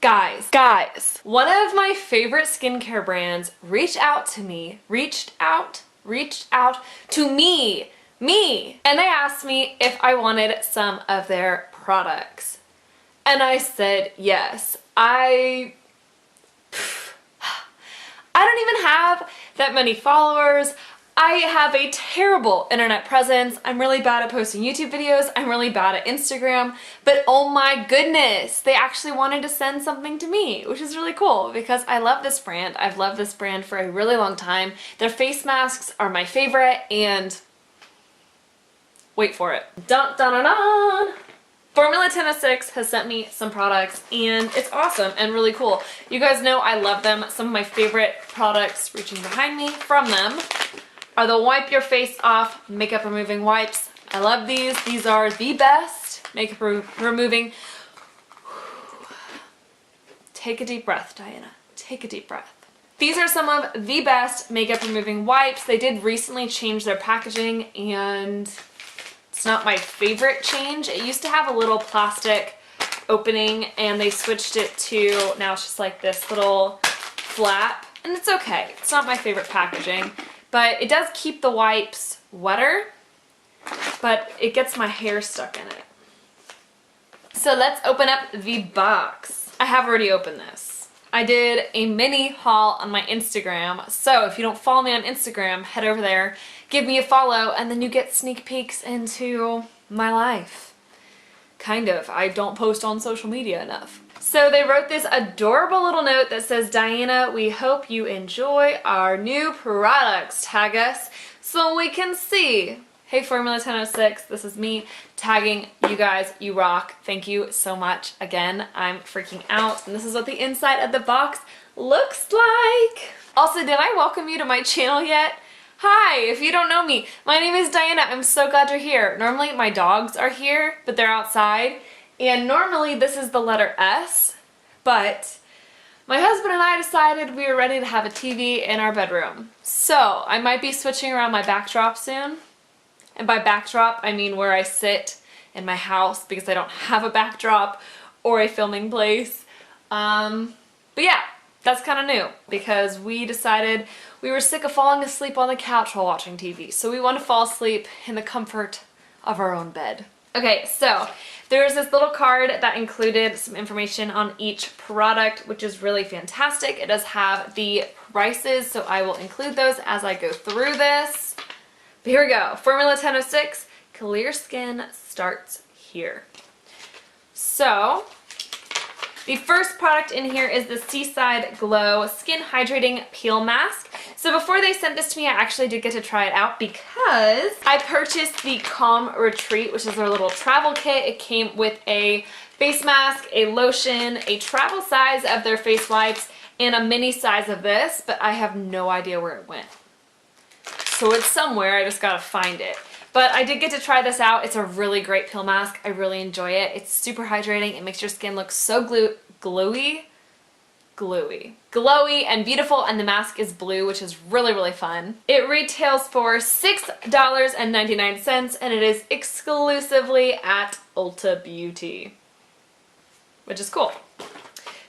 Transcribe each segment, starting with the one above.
Guys, one of my favorite skincare brands reached out to me, and they asked me if I wanted some of their products. And I said yes. I don't even have that many followers. I have a terrible internet presence. I'm really bad at posting YouTube videos. I'm really bad at Instagram. But oh my goodness, they actually wanted to send something to me, which is really cool because I love this brand. I've loved this brand for a really long time. Their face masks are my favorite, and wait for it. Dun dun dun dun! Formula 1006 has sent me some products, and it's awesome and really cool. You guys know I love them. Some of my favorite products reaching behind me from them are the Wipe Your Face Off Makeup Removing Wipes. I love these. These are the best makeup removing. Take a deep breath, Diana. Take a deep breath. These are some of the best makeup removing wipes. They did recently change their packaging, and it's not my favorite change. It used to have a little plastic opening, and they switched it to, now it's just like this little flap, and it's okay. It's not my favorite packaging. But it does keep the wipes wetter, but it gets my hair stuck in it. So let's open up the box. I have already opened this. I did a mini haul on my Instagram, so if you don't follow me on Instagram, head over there, give me a follow, and then you get sneak peeks into my life. Kind of. I don't post on social media enough. So they wrote this adorable little note that says, Diana, we hope you enjoy our new products. Tag us so we can see. Hey Formula 1006, this is me tagging you guys. You rock. Thank you so much. Again, I'm freaking out. And this is what the inside of the box looks like. Also, did I welcome you to my channel yet? Hi, if you don't know me, my name is Diana. I'm so glad you're here. Normally my dogs are here, but they're outside. And normally this is the letter S, but my husband and I decided we were ready to have a TV in our bedroom. So I might be switching around my backdrop soon. And by backdrop, I mean where I sit in my house because I don't have a backdrop or a filming place. But yeah, that's kind of new because we decided we were sick of falling asleep on the couch while watching TV. So we want to fall asleep in the comfort of our own bed. Okay, so there's this little card that included some information on each product, which is really fantastic. It does have the prices, so I will include those as I go through this. But here we go. Formula 1006, clear skin starts here. So the first product in here is the Seaside Glow Skin Hydrating Peel Mask. So before they sent this to me, I actually did get to try it out because I purchased the Calm Retreat, which is their little travel kit. It came with a face mask, a lotion, a travel size of their face wipes, and a mini size of this, but I have no idea where it went. So it's somewhere, I just gotta find it. But I did get to try this out. It's a really great peel mask. I really enjoy it. It's super hydrating. It makes your skin look so glowy and beautiful, and the mask is blue, which is really, really fun. It retails for $6.99, and it is exclusively at Ulta Beauty, which is cool.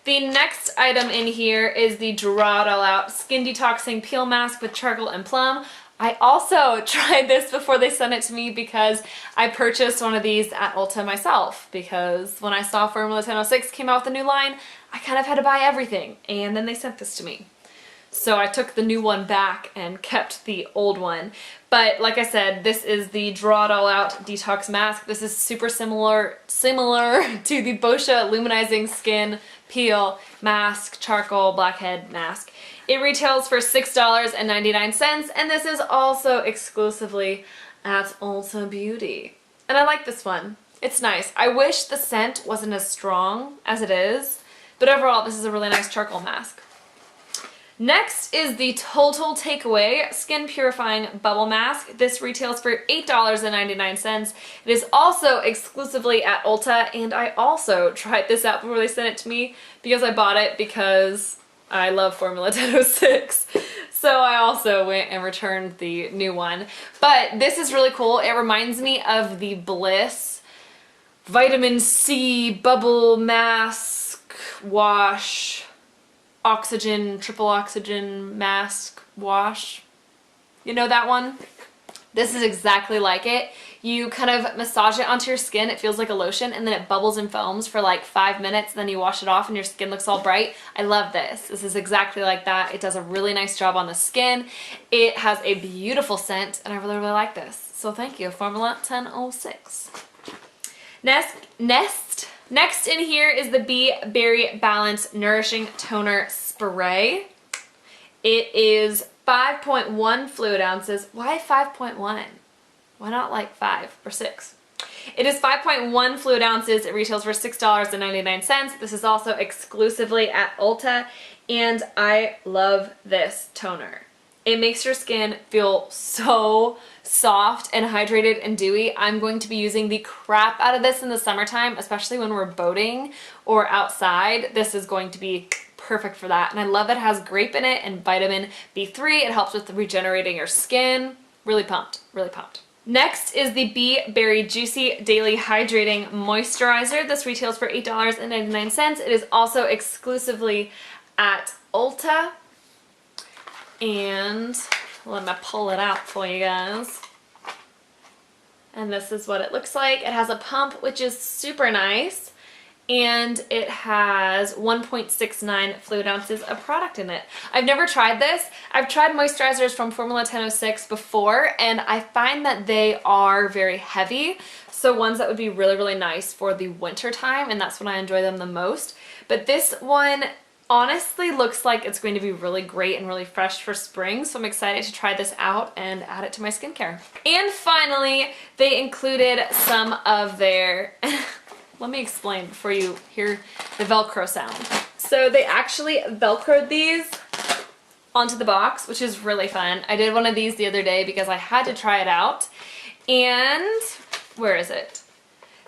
The next item in here is the Draw It All Out Skin Detoxing Peel Mask with Charcoal and Plum. I also tried this before they sent it to me because I purchased one of these at Ulta myself, because when I saw Formula 1006 came out with a new line, I kind of had to buy everything, and then they sent this to me. So I took the new one back and kept the old one. But like I said, this is the Draw It All Out Detox Mask. This is super similar to the Boscia Luminizing Skin Peel Mask Charcoal Blackhead Mask. It retails for $6.99, and this is also exclusively at Ulta Beauty. And I like this one. It's nice. I wish the scent wasn't as strong as it is, but overall this is a really nice charcoal mask. Next is the Total Takeaway Skin Purifying Bubble Mask. This retails for $8.99. It is also exclusively at Ulta, and I also tried this out before they sent it to me because I bought it because I love Formula 1006. So I also went and returned the new one. But this is really cool. It reminds me of the Bliss Vitamin C Bubble Mask, wash, oxygen, triple oxygen mask wash. You know that one? This is exactly like it. You kind of massage it onto your skin. It feels like a lotion, and then it bubbles and foams for like 5 minutes, and then you wash it off and your skin looks all bright. I love this. This is exactly like that. It does a really nice job on the skin. It has a beautiful scent, and I really, really like this. So thank you, Formula 1006. Next in here is the Bee Berry Balance Nourishing Toner Spray. It is 5.1 fluid ounces. Why 5.1? Why not like 5 or 6? It is 5.1 fluid ounces. It retails for $6.99. This is also exclusively at Ulta, and I love this toner. It makes your skin feel so soft and hydrated and dewy. I'm going to be using the crap out of this in the summertime, especially when we're boating or outside. This is going to be perfect for that. And I love that it has grape in it and vitamin B3. It helps with regenerating your skin. Really pumped, really pumped. Next is the Bee Berry Juicy Daily Hydrating Moisturizer. This retails for $8.99. It is also exclusively at Ulta. And let me pull it out for you guys. And this is what it looks like. It has a pump, which is super nice. And it has 1.69 fluid ounces of product in it. I've never tried this. I've tried moisturizers from Formula 1006 before, and I find that they are very heavy. So ones that would be really, really nice for the winter time, and that's when I enjoy them the most. But this one honestly looks like it's going to be really great and really fresh for spring, so I'm excited to try this out and add it to my skincare. And finally, they included some of their... Let me explain before you hear the Velcro sound. So they actually Velcroed these onto the box, which is really fun. I did one of these the other day because I had to try it out. And where is it?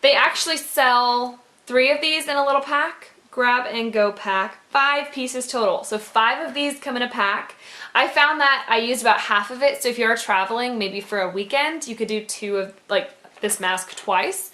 They actually sell 3 of these in a little pack. Grab and go pack. 5 pieces total. So 5 of these come in a pack. I found that I used about half of it. So if you're traveling, maybe for a weekend, you could do 2 of like this mask twice.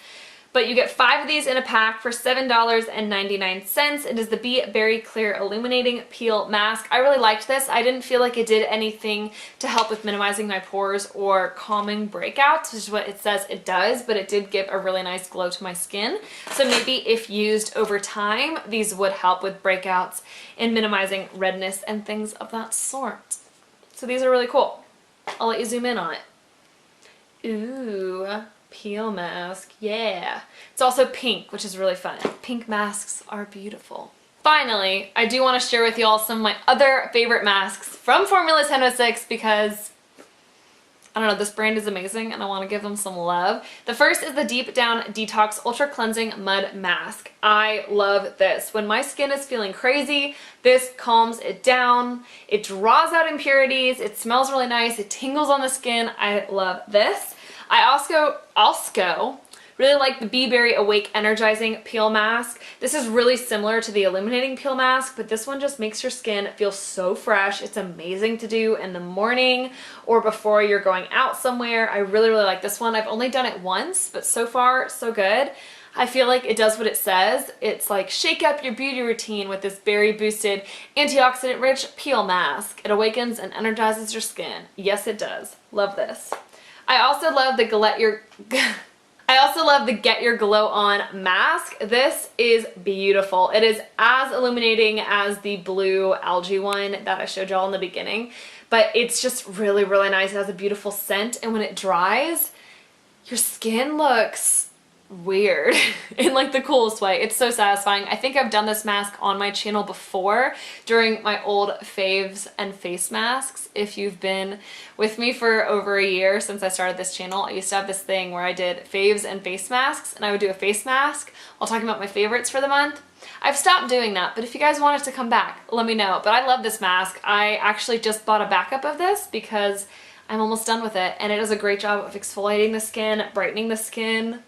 But you get 5 of these in a pack for $7.99. It is the Bee Berry Clear Illuminating Peel Mask. I really liked this. I didn't feel like it did anything to help with minimizing my pores or calming breakouts, which is what it says it does, but it did give a really nice glow to my skin. So maybe if used over time, these would help with breakouts and minimizing redness and things of that sort. So these are really cool. I'll let you zoom in on it. Ooh. Peel mask, yeah. It's also pink, which is really fun. Pink masks are beautiful. Finally, I do want to share with y'all some of my other favorite masks from Formula 1006 because, I don't know, this brand is amazing and I want to give them some love. The first is the Deep Down Detox Ultra Cleansing Mud Mask. I love this. When my skin is feeling crazy, this calms it down. It draws out impurities. It smells really nice. It tingles on the skin. I love this. I also really like the Bee Berry Awake Energizing Peel Mask. This is really similar to the Illuminating Peel Mask, but this one just makes your skin feel so fresh. It's amazing to do in the morning or before you're going out somewhere. I really, really like this one. I've only done it once, but so far, so good. I feel like it does what it says. It's like shake up your beauty routine with this berry boosted antioxidant rich peel mask. It awakens and energizes your skin. Yes, it does. Love this. I also love the Get Your Glow On mask. This is beautiful. It is as illuminating as the blue algae one that I showed y'all in the beginning, but it's just really, really nice. It has a beautiful scent, and when it dries, your skin looks weird in like the coolest way. It's so satisfying. I think I've done this mask on my channel before during my old faves and face masks. If you've been with me for over a year since I started this channel, I used to have this thing where I did faves and face masks, and I would do a face mask while talking about my favorites for the month. I've stopped doing that, but if you guys want it to come back, let me know. But I love this mask. I actually just bought a backup of this because I'm almost done with it, and it does a great job of exfoliating the skin, brightening the skin.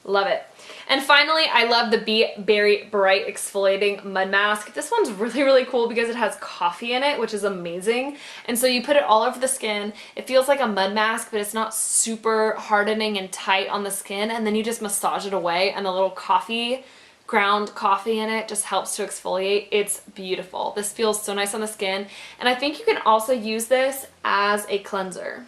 Love it. And finally, I love the Bee Berry Bright Exfoliating Mud Mask. This one's really, really cool because it has coffee in it, which is amazing. And so you put it all over the skin. It feels like a mud mask, but it's not super hardening and tight on the skin. And then you just massage it away, and the little coffee ground coffee in it, just helps to exfoliate. It's beautiful. This feels so nice on the skin. And I think you can also use this as a cleanser.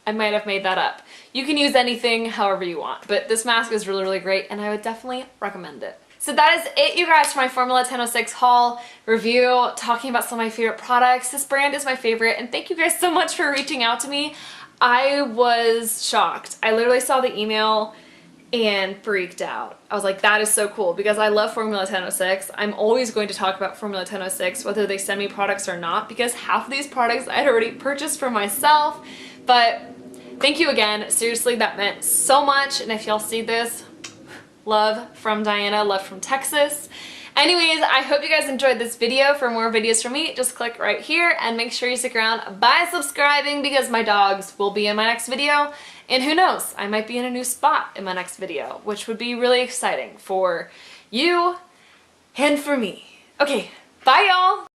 I might have made that up. You can use anything however you want, but this mask is really, really great and I would definitely recommend it. So that is it, you guys, for my Formula 1006 haul review, talking about some of my favorite products. This brand is my favorite, and thank you guys so much for reaching out to me. I was shocked. I literally saw the email and freaked out. I was like, that is so cool, because I love Formula 1006. I'm always going to talk about Formula 1006, whether they send me products or not, because half of these products I'd already purchased for myself. But thank you again. Seriously, that meant so much. And if y'all see this, love from Diana, love from Texas. Anyways, I hope you guys enjoyed this video. For more videos from me, just click right here and make sure you stick around by subscribing, because my dogs will be in my next video. And who knows, I might be in a new spot in my next video, which would be really exciting for you and for me. Okay, bye y'all!